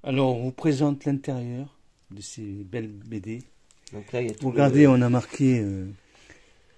Alors, on vous présente l'intérieur de ces belles BD. Donc là, il y a tout. Regardez, on a marqué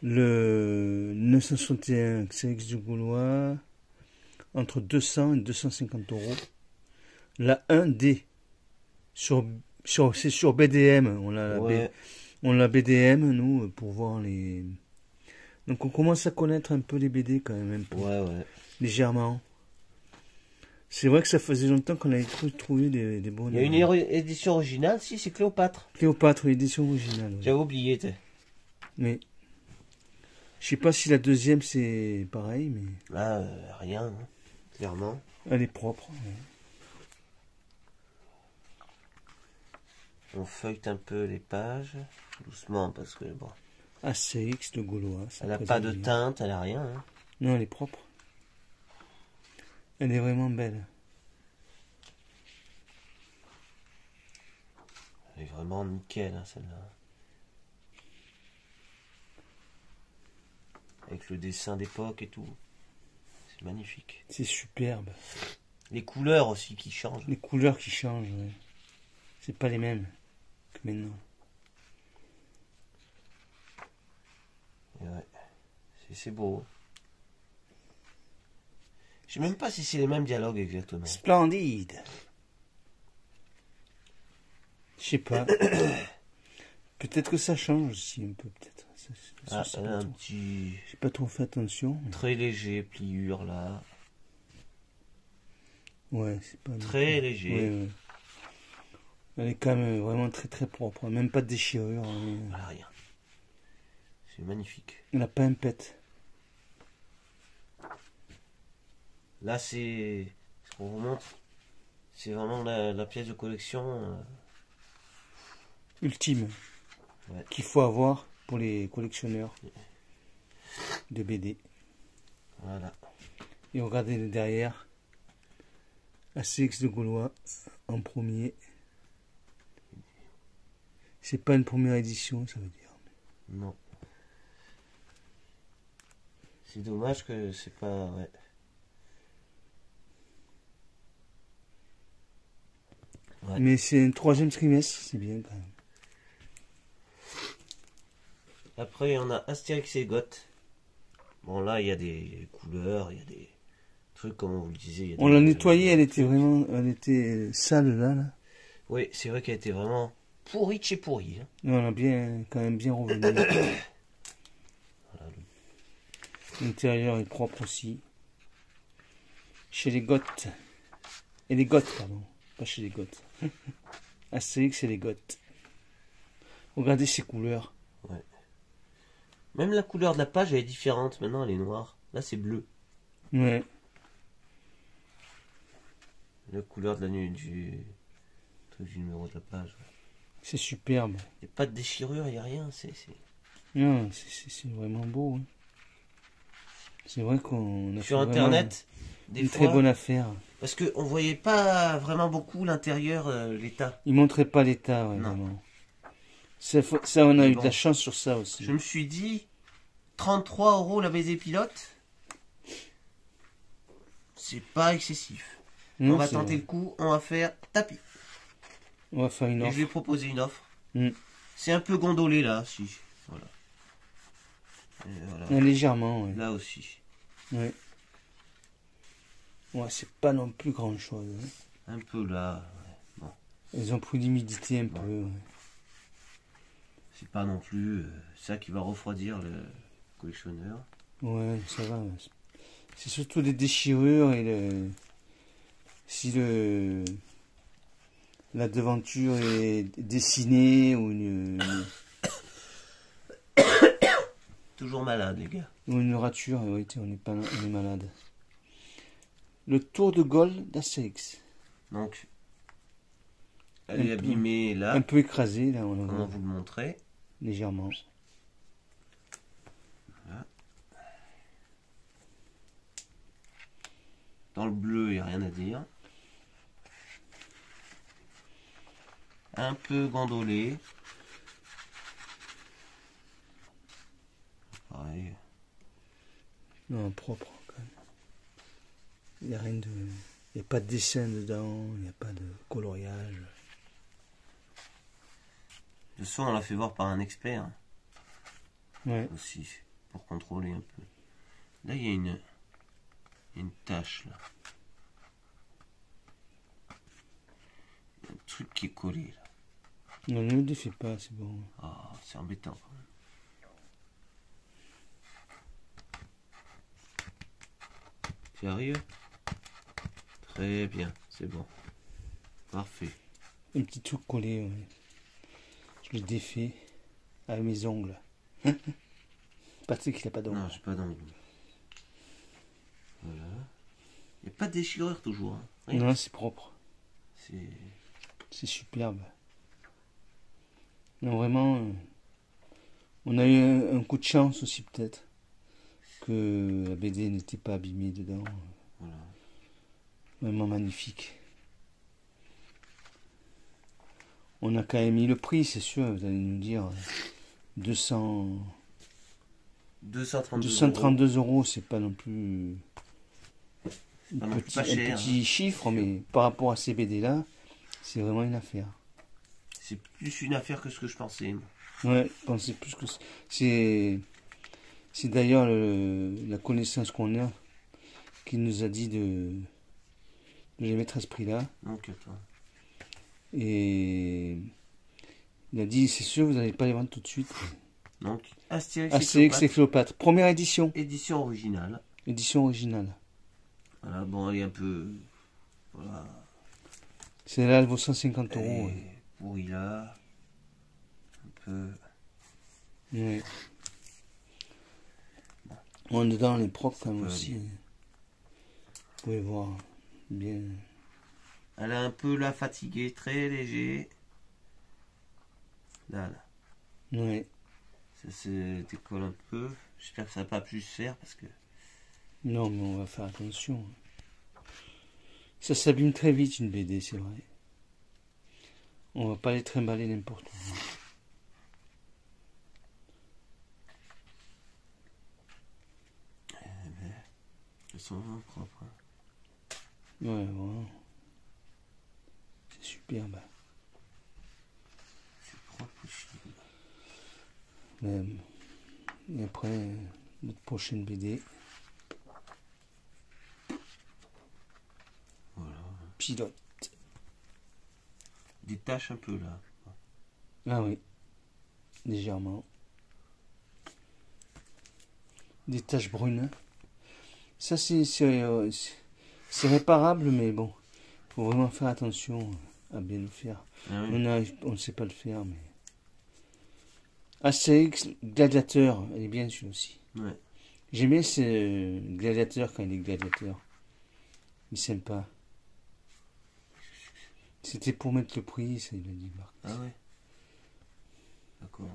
le 961 Astérix du Gaulois entre 200 et 250 euros. La 1D c'est sur BDM. On l'a BDM, nous, pour voir les. Donc on commence à connaître un peu les BD quand même. Ouais, ouais. Légèrement. C'est vrai que ça faisait longtemps qu'on avait trouvé des bons. Il y a une édition originale, si, c'est Cléopâtre. Cléopâtre, édition originale. Ouais. J'avais oublié, t'es. Mais. Je sais pas si la deuxième c'est pareil, mais. Là, rien, hein, clairement. Elle est propre. Ouais. On feuillete un peu les pages, doucement, parce que bon. Astérix de Gaulois. Elle n'a pas de teinte, elle a rien. Hein. Non, elle est propre. Elle est vraiment belle. Elle est vraiment nickel, hein, celle-là. Avec le dessin d'époque et tout. C'est magnifique. C'est superbe. Les couleurs aussi qui changent. Les couleurs qui changent, ouais. C'est pas les mêmes que maintenant. Ouais. C'est beau. Je sais même pas si c'est les mêmes dialogues exactement. Splendide. Je sais pas. Peut-être que ça change aussi un peu, peut-être. Elle a un petit. J'ai pas trop fait attention. Très léger, pliure là. Ouais, c'est pas. Très léger. Ouais, ouais. Elle est quand même vraiment très très propre. Même pas de déchirure. Voilà, rien. C'est magnifique. Elle n'a pas un pet. Là, c'est ce qu'on vous montre. C'est vraiment la pièce de collection ultime. Ouais. Qu'il faut avoir pour les collectionneurs de BD. Voilà. Et regardez derrière. Astérix de Gaulois en premier. C'est pas une première édition, ça veut dire. Non. C'est dommage que c'est pas. Ouais. Ouais. Mais c'est un troisième trimestre, c'est bien quand même. Après, on a Astérix et Goth. Bon, là, il y a des couleurs, il y a des trucs, comme on vous le disait. On l'a nettoyée, elle était sale là. Oui, c'est vrai qu'elle était vraiment pourrie de chez pourrie. Hein. On a quand même bien revenu. Voilà. L'intérieur est propre aussi. Chez les Goths. Et les Goths, pardon. Pas chez les Goths. Astérix et les Goths. Regardez ces couleurs. Ouais. Même la couleur de la page elle est différente. Maintenant elle est noire. Là c'est bleu. Ouais. La couleur de du numéro de la page. Ouais. C'est superbe. Il n'y a pas de déchirure, il n'y a rien. Non, c'est vraiment beau. Hein. C'est vrai qu'on a sur internet une très bonne affaire. Parce qu'on ne voyait pas vraiment beaucoup l'intérieur, l'état. Ils ne montraient pas l'état, ouais, vraiment. Ça, on a eu de la chance sur ça aussi. Je me suis dit, 33 € la BD pilote, c'est pas excessif. Non, on va tenter le coup, on va faire tapis. On va faire une offre. Et je vais proposer une offre. C'est un peu gondolé là, si. Voilà. Voilà. Légèrement, ouais. Là aussi. Ouais. Ouais, c'est pas non plus grand chose. Hein. Un peu là. Ouais. Bon. Ils ont pris l'humidité un peu. Ouais. C'est pas non plus ça qui va refroidir le collectionneur. Ouais, ça va. C'est surtout les déchirures et si la devanture est dessinée ou toujours malade, les gars. Ou une rature, oui, on est malade. Le tour de Gaulle d'Astérix. Donc, elle est abîmée là. Un peu écrasée, là. Comment vous le montrer? Légèrement. Voilà. Dans le bleu, il n'y a rien à dire. Un peu gondolé. Pareil. Non, propre quand même. Il n'y a rien de. Il n'y a pas de dessin dedans, il n'y a pas de coloriage. De toute façon, on l'a fait voir par un expert Ouais. aussi, pour contrôler un peu. Là, il y a une tache, là. Un truc qui est collé, là. Non, ne le défais pas, c'est bon. Ah, c'est embêtant, quand même. Tu arrives? Très bien, c'est bon. Parfait. Un petit truc collé, ouais. Je le défais avec mes ongles. Patrick, il a pas d'ongles. Non, j'ai pas d'angle. Voilà. Il n'y a pas de déchirure toujours. Hein. Rien. Non, c'est propre. C'est... C'est superbe. Non, vraiment, on a eu un coup de chance aussi peut-être que la BD n'était pas abîmée dedans. Voilà. Vraiment magnifique. On a quand même mis le prix, c'est sûr, vous allez nous dire 200... 232 euros, c'est pas non plus pas non plus pas un cher, petit hein. chiffre, mais par rapport à ces BD là, c'est vraiment une affaire. C'est plus une affaire que ce que je pensais. Moi. Ouais, je pensais plus que c'est d'ailleurs la connaissance qu'on a qui nous a dit de les mettre à ce prix-là. Donc, attends. Et il a dit, c'est sûr, vous n'allez pas les vendre tout de suite. Donc, Astérix Astérix et Cléopâtre, première édition. Édition originale. Édition originale. Voilà, bon, elle est un peu... Voilà. Celle-là, elle vaut 150 Elle euros. est pourrie là. Un peu... Ouais. Bon, dedans, elle est propre quand même peut aussi. aller. Vous pouvez voir. Bien. Elle a un peu la fatiguée, très léger. Là, là. Ouais. Ça se décolle un peu. J'espère que ça va pas plus se faire parce que... Non, mais on va faire attention. Ça s'abîme très vite une BD, c'est vrai. On va pas les trimballer n'importe où. Elles sont vraiment propres. Hein. Ouais, vraiment. C'est superbe. C'est propre aussi. Et après, notre prochaine BD. Voilà. Pilote. Des taches un peu là. Ah oui. Légèrement. Des taches brunes. Ça, c'est réparable, mais bon. Faut vraiment faire attention à bien le faire. Ah oui. On ne sait pas le faire, mais... Astérix Gladiateur, elle est bien celui aussi. Ouais. J'aime bien ce Gladiateur quand il est gladiateur. Il est sympa. C'était pour mettre le prix, ça il a dit Marc. Ah ouais. D'accord.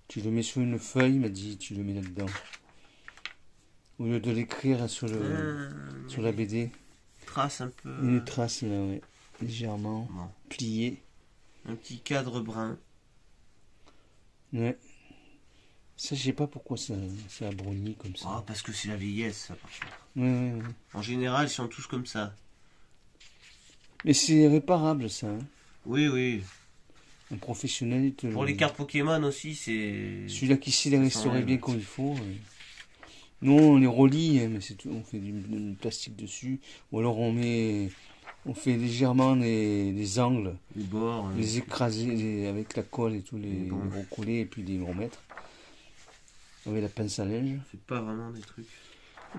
Tu le mets sur une feuille, il m'a dit, tu le mets là-dedans. Au lieu de l'écrire sur la BD, Trace un peu. une trace là, ouais, légèrement Bon. pliée. Un petit cadre brun. Ouais. Ça, je sais pas pourquoi ça a bruni comme ça. Ah, parce que c'est la vieillesse, ça, par contre. Ouais, ouais, ouais. En général, ils sont tous comme ça. Mais c'est réparable, ça. Hein. Oui, oui. Un professionnel, il te Pour les cartes Pokémon aussi, c'est... Celui-là qui sait les Ça restaurer s'enlève. bien comme il faut. Nous, on les relie, hein, mais c'est tout. On fait du plastique dessus. Ou alors on fait légèrement les angles, Les bords. les écraser avec la colle et tout, les bon. recoller et puis les remettre. Avec la pince à linge. C'est pas vraiment des trucs.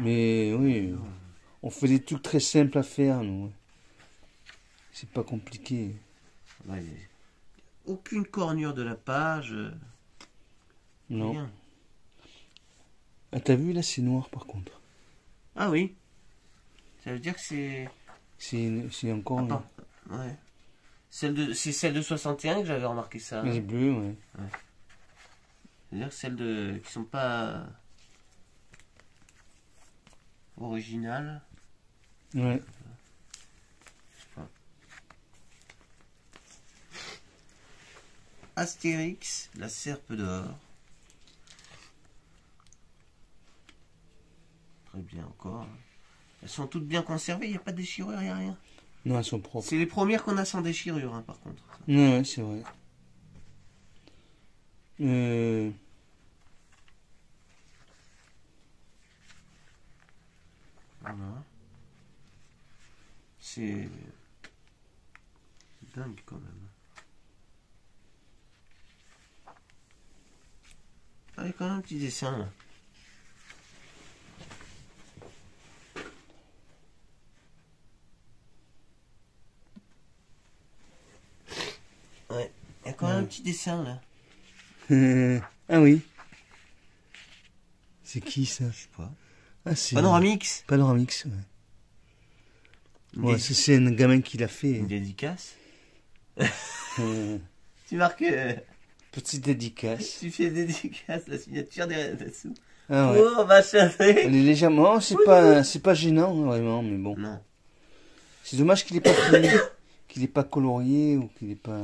Mais oui, on fait des trucs très simples à faire, nous. C'est pas compliqué. Là, il y a aucune cornure de la page. Non. Rien. Ah, t'as vu, là, c'est noir, par contre. Ah oui. Ça veut dire que c'est... C'est encore... Attends. Ouais. C'est celle de 61 que j'avais remarqué ça. Elle est bleue, ouais. C'est-à-dire que celles qui sont pas originales. Ouais. Astérix, la serpe d'or. Très bien encore. Elles sont toutes bien conservées, il n'y a pas de déchirure, il n'y a rien. Non, elles sont propres. C'est les premières qu'on a sans déchirure, hein, par contre. Ouais, c'est vrai. Voilà. C'est dingue quand même. Ah, il y a quand même un petit dessin là. Ouais, il y a quand même un petit dessin là. Ah oui. C'est qui ça? Je sais pas. Ah, c'est Panoramix. Panoramix, ouais. Une Ouais, ça c'est un gamin qui l'a fait. Une dédicace. Euh, Tu marques. Petite dédicace. Tu fais dédicace, la signature dessous. Ah ouais. Oh, machin. Elle est légèrement. C'est pas gênant vraiment, mais bon. Non. C'est dommage qu'il ait pas fini, qu'il ait pas colorié ou qu'il ait pas.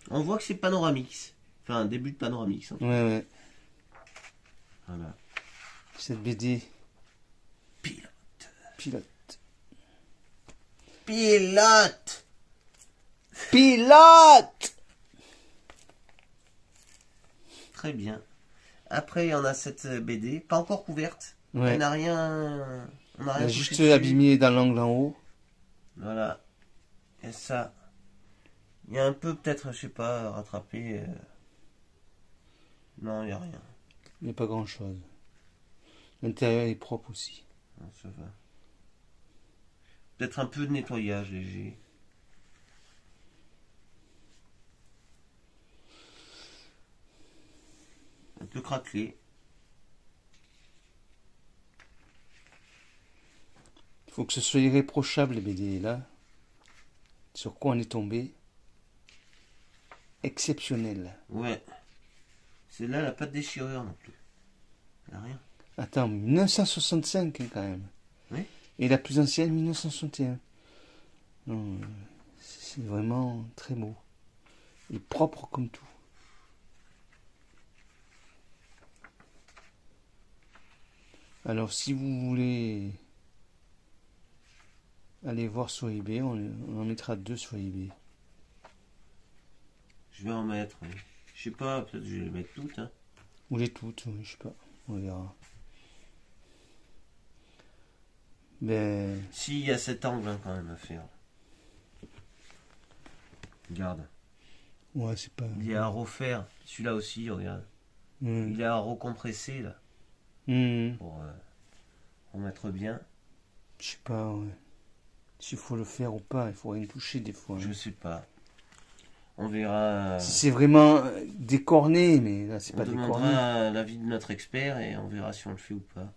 On voit que c'est Panoramix. Enfin, un début de Panoramix. Hein. Ouais, ouais. Voilà. Cette BD. Pilote. Pilote. Pilote. Pilote. Très bien. Après, il y en a cette BD, pas encore couverte. Ouais. On n'a rien. On n'a Elle rien a touché juste dessus. abîmé dans l'angle en haut. Voilà. Et ça. Il y a un peu, peut-être, je sais pas, rattrapé. Non, il n'y a rien. Il n'y a pas grand chose. L'intérieur est propre aussi. Non, ça va. Peut-être un peu de nettoyage léger. Un peu craquelé. Il faut que ce soit irréprochable les BD là. Sur quoi on est tombé? Exceptionnel. Ouais. Celle-là, elle n'a pas de déchirure non plus. Elle n'a rien. Attends, 1965 hein, quand même. Oui. Et la plus ancienne, 1961. Non, c'est vraiment très beau. Et propre comme tout. Alors si vous voulez aller voir sur eBay, on en mettra 2 sur eBay. Je vais en mettre. Oui. Je sais pas, peut-être que je vais les mettre toutes. Hein. Ou les toutes, oui, je sais pas. On verra. Ben, Si, il y a cet angle hein, quand même à faire. Regarde. ouais, c'est pas. Il y a à refaire. Celui-là aussi, regarde. Hmm. Il est à recompresser là. Hmm. Pour remettre bien. Je sais pas, ouais. S'il faut le faire ou pas, il faut rien toucher des fois. Je Hein. sais pas. On verra. Si c'est vraiment décorné, mais là c'est On pas décorné. demandera l'avis de notre expert et on verra si on le fait ou pas.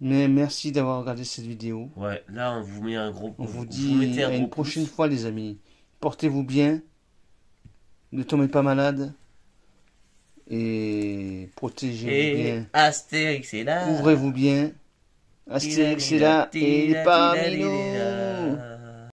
Mais merci d'avoir regardé cette vidéo. Ouais, là on vous met un gros. On vous vous dit mettez un à gros une prochaine pouce. fois les amis. Portez-vous bien. Ne tombez pas malade. Et protégez-vous Et bien. Astérix est là. Ouvrez-vous bien. Astérix est là et il est parmi nous.